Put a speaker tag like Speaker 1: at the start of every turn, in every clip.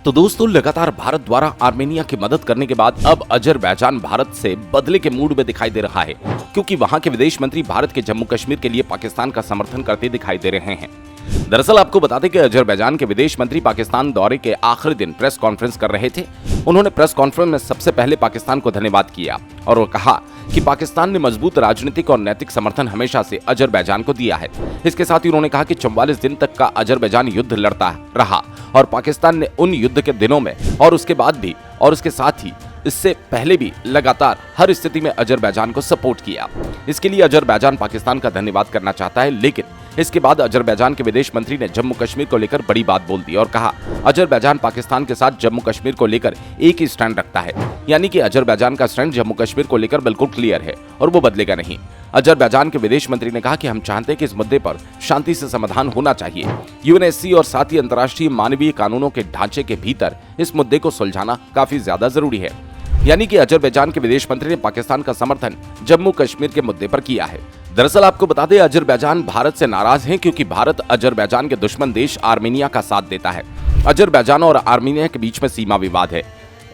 Speaker 1: तो दोस्तों, लगातार भारत द्वारा आर्मेनिया की मदद करने के बाद अब अजरबैजान भारत से बदले के मूड में दिखाई दे रहा है, क्योंकि वहां के विदेश मंत्री भारत के जम्मू कश्मीर के लिए पाकिस्तान का समर्थन करते दिखाई दे रहे हैं। दरअसल आपको बता दें कि अजरबैजान के विदेश मंत्री पाकिस्तान दौरे के आखिरी दिन प्रेस कॉन्फ्रेंस कर रहे थे। उन्होंने प्रेस कॉन्फ्रेंस में सबसे पहले पाकिस्तान को धन्यवाद किया और वो कहा कि पाकिस्तान ने मजबूत राजनीतिक और नैतिक समर्थन हमेशा से अजरबैजान को दिया है। इसके साथ ही उन्होंने कहा कि 44 दिन तक का अजरबैजान युद्ध लड़ता रहा और पाकिस्तान ने उन युद्ध के दिनों में और उसके बाद भी और उसके साथ ही इससे पहले भी लगातार हर स्थिति में अजरबैजान को सपोर्ट किया। इसके लिए अजरबैजान पाकिस्तान का धन्यवाद करना चाहता है, लेकिन इसके बाद अजरबैजान के विदेश मंत्री ने जम्मू कश्मीर को लेकर बड़ी बात बोल दी और कहा अजरबैजान पाकिस्तान के साथ जम्मू कश्मीर को लेकर एक ही स्टैंड रखता है, यानी कि अजरबैजान का स्टैंड जम्मू कश्मीर को लेकर बिल्कुल क्लियर है और वो बदलेगा नहीं। अजरबैजान के विदेश मंत्री ने कहा कि हम चाहते हैं कि इस मुद्दे पर शांति से समाधान होना चाहिए। यूएनएससी और साथ ही अंतर्राष्ट्रीय मानवीय कानूनों के ढांचे के भीतर इस मुद्दे को सुलझाना काफी ज्यादा जरूरी है। यानी कि अजरबैजान के विदेश मंत्री ने पाकिस्तान का समर्थन जम्मू कश्मीर के मुद्दे पर किया है। दरअसल आपको बता दें, अजरबैजान भारत से नाराज है क्योंकि भारत अजरबैजान के दुश्मन देश आर्मेनिया का साथ देता है। अजरबैजान और आर्मेनिया के बीच में सीमा विवाद है।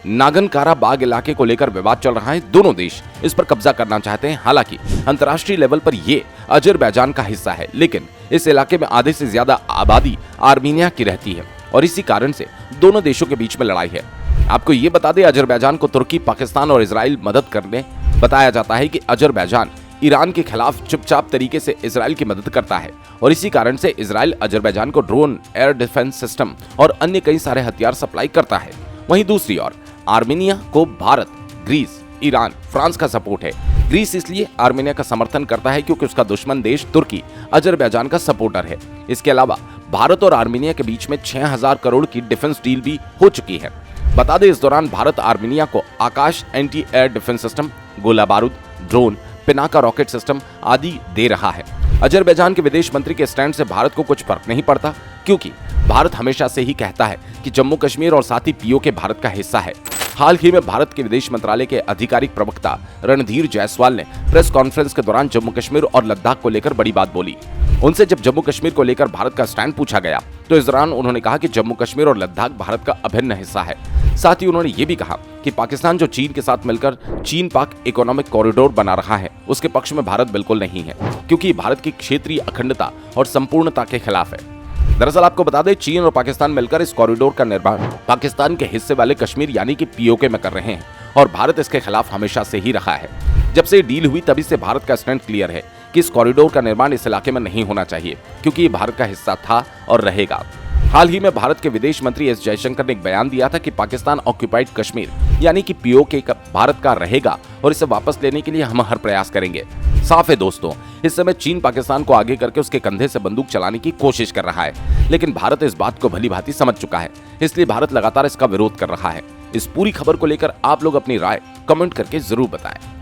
Speaker 1: नागन काराबाग इलाके को लेकर विवाद चल रहा है। दोनों देश इस पर कब्जा करना चाहते हैं। हालांकि अंतर्राष्ट्रीय लेवल पर ये अजरबैजान का हिस्सा है, लेकिन इस इलाके में आधे से ज्यादा आबादी आर्मेनिया की रहती है और इसी कारण से दोनों देशों के बीच में लड़ाई है। आपको ये बता दें, अजरबैजान को तुर्की, पाकिस्तान और इजराइल मदद करने बताया जाता है कि अजरबैजान ईरान के खिलाफ चुपचाप तरीके से इजराइल की मदद करता है और इसी कारण से इजराइल अजरबैजान को ड्रोन, एयर डिफेंस सिस्टम और अन्य कई सारे हथियार सप्लाई करता है। वहीं दूसरी ओर आर्मेनिया को भारत, ग्रीस, ईरान, फ्रांस का सपोर्ट है। ग्रीस इसलिए आर्मेनिया का समर्थन करता है क्योंकि उसका दुश्मन देश तुर्की अजरबैजान का सपोर्टर है। इसके अलावा भारत और आर्मेनिया के बीच में 6000 करोड़ की डिफेंस डील भी हो चुकी है। बता दें, इस दौरान भारत आर्मेनिया को आकाश एंटी एयर डिफेंस सिस्टम, गोला बारूद, ड्रोन, पिनाका रॉकेट सिस्टम आदि दे रहा है। अजरबैजान के विदेश मंत्री के स्टैंड से भारत को कुछ फर्क नहीं पड़ता, क्योंकि भारत हमेशा से ही कहता है कि जम्मू कश्मीर और साथ ही पीओके भारत का हिस्सा है। हाल ही में भारत के विदेश मंत्रालय के आधिकारिक प्रवक्ता रणधीर जायसवाल ने प्रेस कॉन्फ्रेंस के दौरान जम्मू कश्मीर और लद्दाख को लेकर बड़ी बात बोली। उनसे जब जम्मू कश्मीर को लेकर भारत का स्टैंड पूछा गया तो इस दौरान उन्होंने कहा कि जम्मू कश्मीर और लद्दाख भारत का अभिन्न हिस्सा है। साथ ही उन्होंने ये भी कहा कि पाकिस्तान जो चीन के साथ मिलकर चीन पाक इकोनॉमिक कॉरिडोर बना रहा है, उसके पक्ष में भारत बिल्कुल नहीं है, क्योंकि भारत की क्षेत्रीय अखंडता और संपूर्णता के खिलाफ है। दरअसल आपको बता दें, चीन और पाकिस्तान मिलकर इस कॉरिडोर का निर्माण पाकिस्तान के हिस्से वाले कश्मीर यानी कि पीओके में कर रहे हैं और भारत इसके खिलाफ हमेशा से ही रहा है। जब से डील हुई तभी से भारत का स्टैंड क्लियर है कि इस कॉरिडोर का निर्माण इस इलाके में नहीं होना चाहिए, क्योंकि ये भारत का हिस्सा था और रहेगा। हाल ही में भारत के विदेश मंत्री एस जयशंकर ने एक बयान दिया था कि पाकिस्तान ऑक्यूपाइड कश्मीर यानी कि पीओके भारत का रहेगा और इसे वापस लेने के लिए हम हर प्रयास करेंगे। साफ है दोस्तों, इस समय चीन पाकिस्तान को आगे करके उसके कंधे से बंदूक चलाने की कोशिश कर रहा है, लेकिन भारत इस बात को भली भांति समझ चुका है, इसलिए भारत लगातार इसका विरोध कर रहा है। इस पूरी खबर को लेकर आप लोग अपनी राय कमेंट करके जरूर बताएं।